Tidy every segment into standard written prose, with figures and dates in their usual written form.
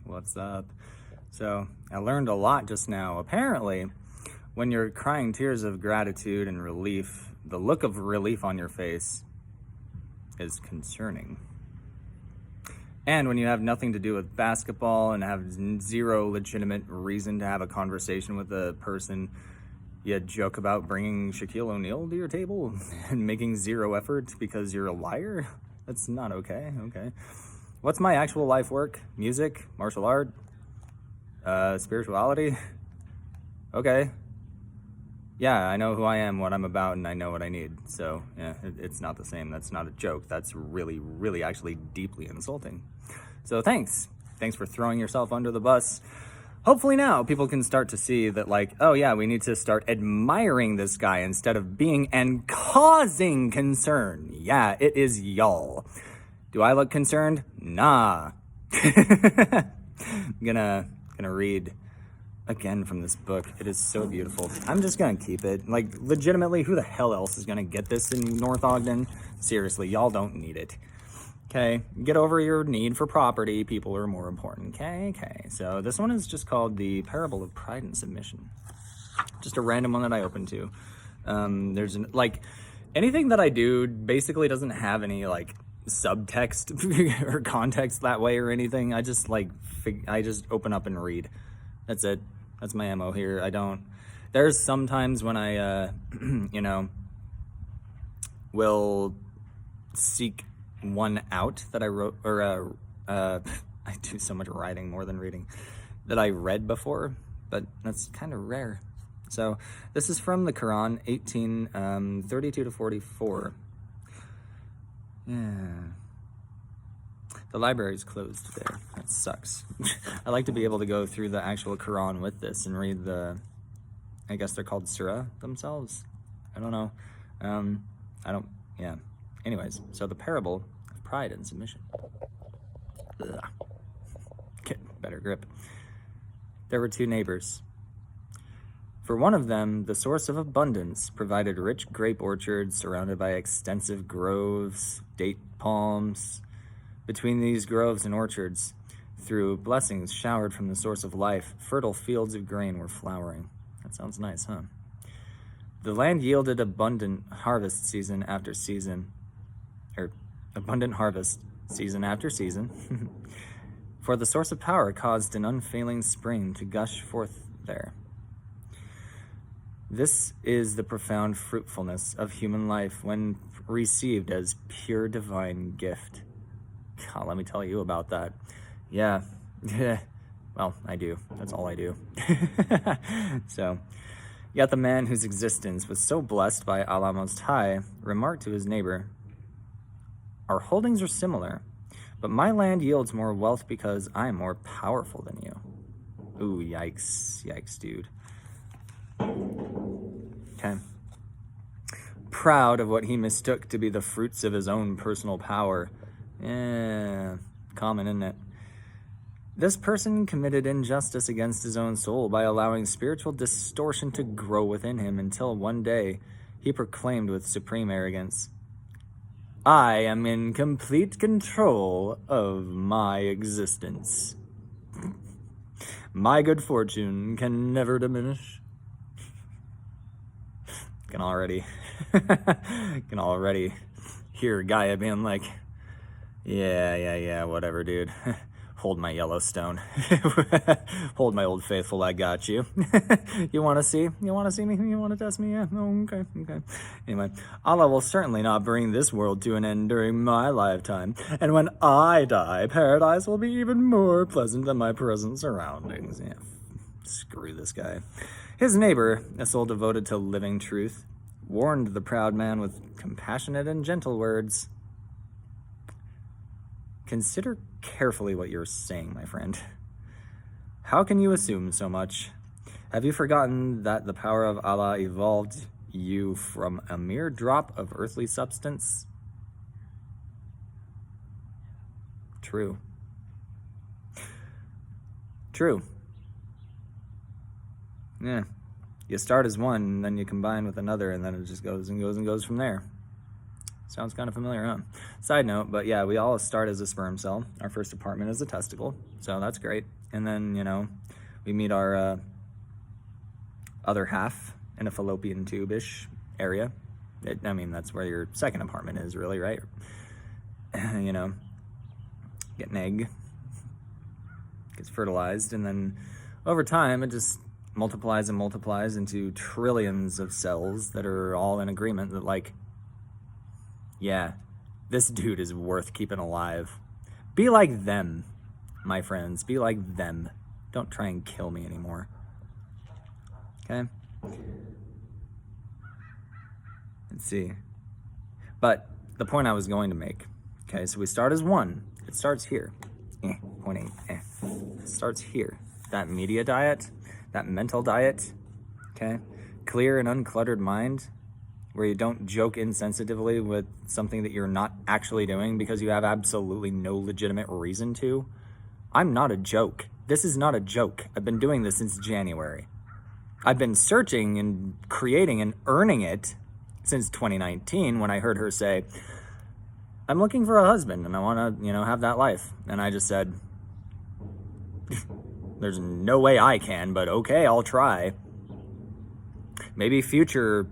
What's up? So, I learned a lot just now. Apparently, when you're crying tears of gratitude and relief, the look of relief on your face is concerning. And when you have nothing to do with basketball and have zero legitimate reason to have a conversation with a person, you joke about bringing Shaquille O'Neal to your table and making zero effort because you're a liar? That's not okay. Okay. What's my actual life work? Music, martial art, spirituality? Okay. Yeah, I know who I am, what I'm about, and I know what I need. So, yeah, it's not the same. That's not a joke. That's really, really actually deeply insulting. So thanks. Thanks for throwing yourself under the bus. Hopefully now people can start to see that, like, oh yeah, we need to start admiring this guy instead of being and causing concern. Yeah, it is y'all. Do I look concerned? Nah. I'm gonna read again from this book. It is so beautiful. I'm just gonna keep it. Like, legitimately, who the hell else is gonna get this in North Ogden? Seriously, y'all don't need it. Okay, get over your need for property. People are more important. Okay. So this one is just called The Parable of Pride and Submission. Just a random one that I opened to. There's anything that I do basically doesn't have any like subtext or context that way or anything. I just open up and read. That's it. That's my MO here. There's sometimes when I will seek one out that I wrote, or I do so much writing more than reading, that I read before, but that's kind of rare. So this is from the Quran, 1832 to 44. Yeah. The library's closed there. That sucks. I like to be able to go through the actual Quran with this and read I guess they're called surah themselves. I don't know. Yeah. Anyways, so the parable of pride and submission. Ugh. Get better grip. There were two neighbors. For one of them, the source of abundance provided rich grape orchards surrounded by extensive groves, date palms. Between these groves and orchards, through blessings showered from the source of life, fertile fields of grain were flowering. That sounds nice, huh? The land yielded abundant harvest season after season. For the source of power caused an unfailing spring to gush forth there. This is the profound fruitfulness of human life when received as pure divine gift. God, let me tell you about that. Yeah. Well, I do. That's all I do. So, yet the man whose existence was so blessed by Allah Most High remarked to his neighbor, "Our holdings are similar, but my land yields more wealth because I am more powerful than you." Ooh, yikes. Yikes, dude. Okay. Proud of what he mistook to be the fruits of his own personal power. Yeah, common, isn't it? This person committed injustice against his own soul by allowing spiritual distortion to grow within him until one day he proclaimed with supreme arrogance, "I am in complete control of my existence. My good fortune can never diminish." Can already hear Gaia being like, yeah, whatever, dude. Hold my Yellowstone. Hold my old faithful, I got you. You want to see me? You want to test me? Yeah, oh, okay. Anyway, Allah will certainly not bring this world to an end during my lifetime. And when I die, paradise will be even more pleasant than my present surroundings. Yeah, screw this guy. His neighbor, a soul devoted to living truth, warned the proud man with compassionate and gentle words. Consider carefully what you're saying, my friend. How can you assume so much? Have you forgotten that the power of Allah evolved you from a mere drop of earthly substance? True. Yeah. You start as one, and then you combine with another, and then it just goes and goes and goes from there. Sounds kind of familiar, huh? Side note, but yeah, we all start as a sperm cell. Our first apartment is a testicle, so that's great. And then, we meet our other half in a fallopian tube-ish area. That's where your second apartment is, really, right? Get an egg, gets fertilized, and then over time, it just multiplies and multiplies into trillions of cells that are all in agreement that, like, yeah, this dude is worth keeping alive. Be like them, my friends. Be like them. Don't try and kill me anymore. Okay? Let's see. But the point I was going to make, okay, so we start as one. It starts here. 0.8. It starts here. That media diet, that mental diet, okay? Clear and uncluttered mind, where you don't joke insensitively with something that you're not actually doing because you have absolutely no legitimate reason to. I'm not a joke. This is not a joke. I've been doing this since January. I've been searching and creating and earning it since 2019 when I heard her say, I'm looking for a husband and I want to, have that life. And I just said, there's no way I can, but okay, I'll try. Maybe future,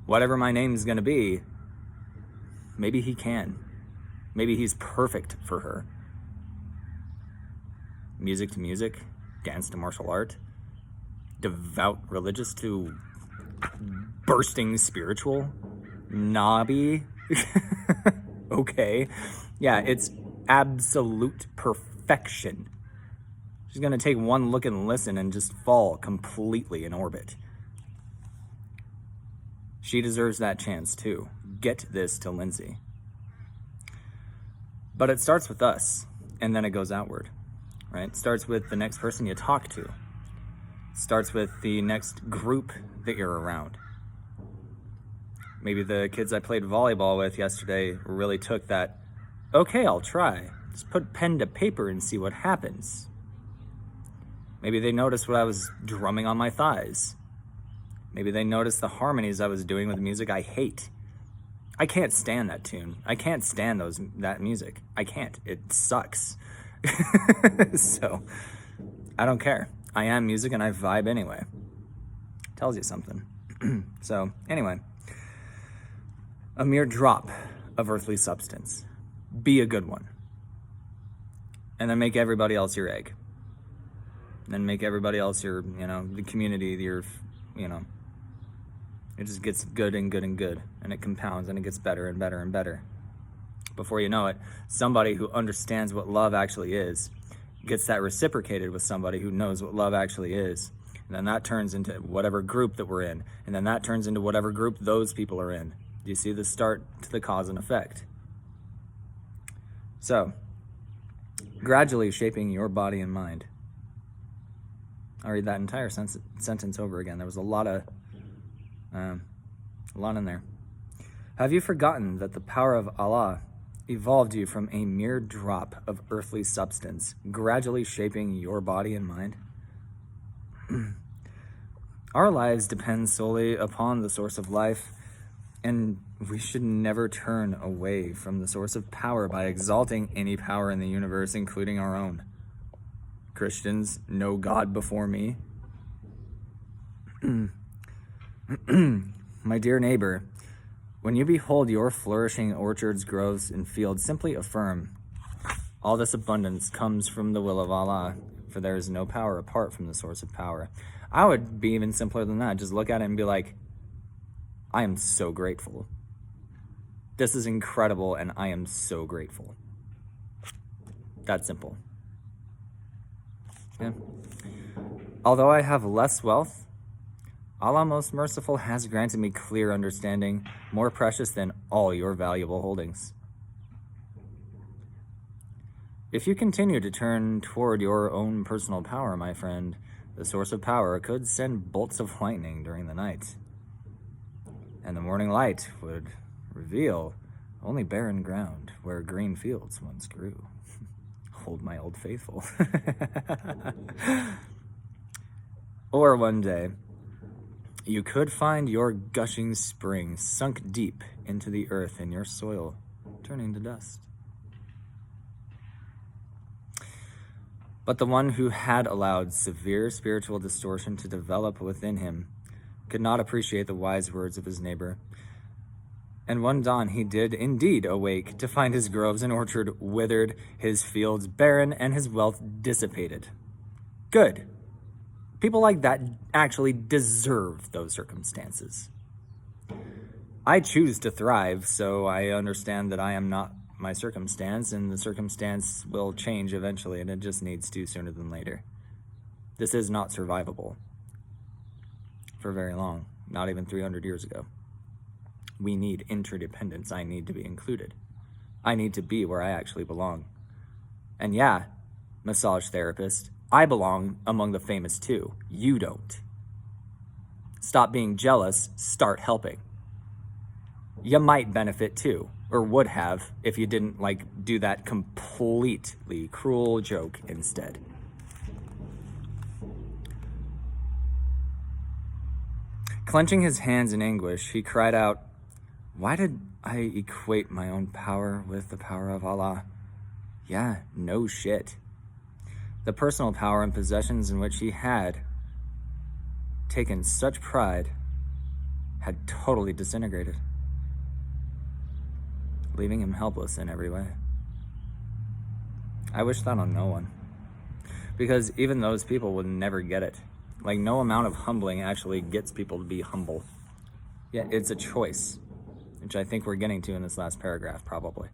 whatever my name's going to be, maybe he can. Maybe he's perfect for her. Music to music, dance to martial art, devout religious to bursting spiritual, knobby. Okay. Yeah, it's absolute perfection. She's going to take one look and listen and just fall completely in orbit. She deserves that chance too. Get this to Lindsay. But it starts with us, and then it goes outward, right? It starts with the next person you talk to. It starts with the next group that you're around. Maybe the kids I played volleyball with yesterday really took that, okay, I'll try. Just put pen to paper and see what happens. Maybe they noticed what I was drumming on my thighs. Maybe they noticed the harmonies I was doing with music I hate. I can't stand that tune. I can't stand that music. I can't. It sucks. So, I don't care. I am music and I vibe anyway. Tells you something. So, anyway. A mere drop of earthly substance. Be a good one. And then make everybody else your egg. And then make everybody else your, the community, your, it just gets good and good and good. And it compounds and it gets better and better and better. Before you know it, somebody who understands what love actually is gets that reciprocated with somebody who knows what love actually is. And then that turns into whatever group that we're in. And then that turns into whatever group those people are in. Do you see the start to the cause and effect? So, gradually shaping your body and mind. I'll read that entire sentence over again. There was a lot in there. Have you forgotten that the power of Allah evolved you from a mere drop of earthly substance, gradually shaping your body and mind? Our lives depend solely upon the source of life, and we should never turn away from the source of power by exalting any power in the universe, including our own. Christians, no God before me. My dear neighbor, when you behold your flourishing orchards, groves, and fields, simply affirm, all this abundance comes from the will of Allah, for there is no power apart from the source of power. I would be even simpler than that. Just look at it and be like, I am so grateful. This is incredible, and I am so grateful. That simple. Yeah. Although I have less wealth, Allah most merciful has granted me clear understanding, more precious than all your valuable holdings. If you continue to turn toward your own personal power, my friend, the source of power could send bolts of lightning during the night. And the morning light would reveal only barren ground where green fields once grew. Hold my old faithful. Or one day, You could find your gushing spring sunk deep into the earth in your soil, turning to dust. But the one who had allowed severe spiritual distortion to develop within him could not appreciate the wise words of his neighbor. And one dawn he did indeed awake to find his groves and orchard withered, his fields barren, and his wealth dissipated. Good. People like that actually deserve those circumstances. I choose to thrive, so I understand that I am not my circumstance, and the circumstance will change eventually, and it just needs to sooner than later. This is not survivable for very long, not even 300 years ago. We need interdependence. I need to be included. I need to be where I actually belong. And yeah, massage therapist, I belong among the famous too. You don't. Stop being jealous, start helping. You might benefit too, or would have if you didn't do that completely cruel joke instead. Clenching his hands in anguish, he cried out, "Why did I equate my own power with the power of Allah?" Yeah, no shit. The personal power and possessions in which he had taken such pride had totally disintegrated, leaving him helpless in every way. I wish that on no one, because even those people would never get it. No amount of humbling actually gets people to be humble. Yeah, it's a choice, which I think we're getting to in this last paragraph, probably.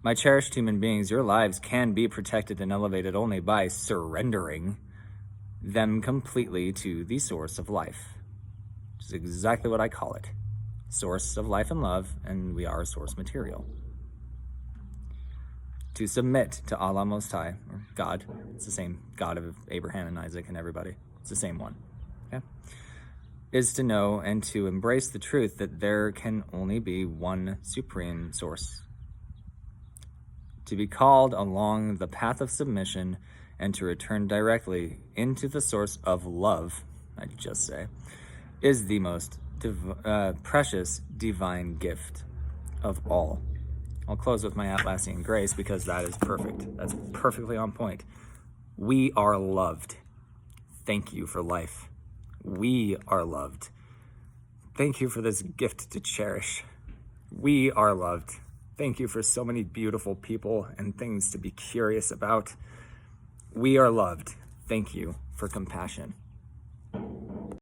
My cherished human beings, your lives can be protected and elevated only by surrendering them completely to the source of life, which is exactly what I call it. Source of life and love, and we are source material. To submit to Allah Most High, or God, it's the same God of Abraham and Isaac and everybody. It's the same one, okay? Is to know and to embrace the truth that there can only be one supreme source. To be called along the path of submission and to return directly into the source of love, I'd just say, is the most precious divine gift of all. I'll close with my Atlassian grace because that is perfect. That's perfectly on point. We are loved. Thank you for life. We are loved. Thank you for this gift to cherish. We are loved. Thank you for so many beautiful people and things to be curious about. We are loved. Thank you for compassion.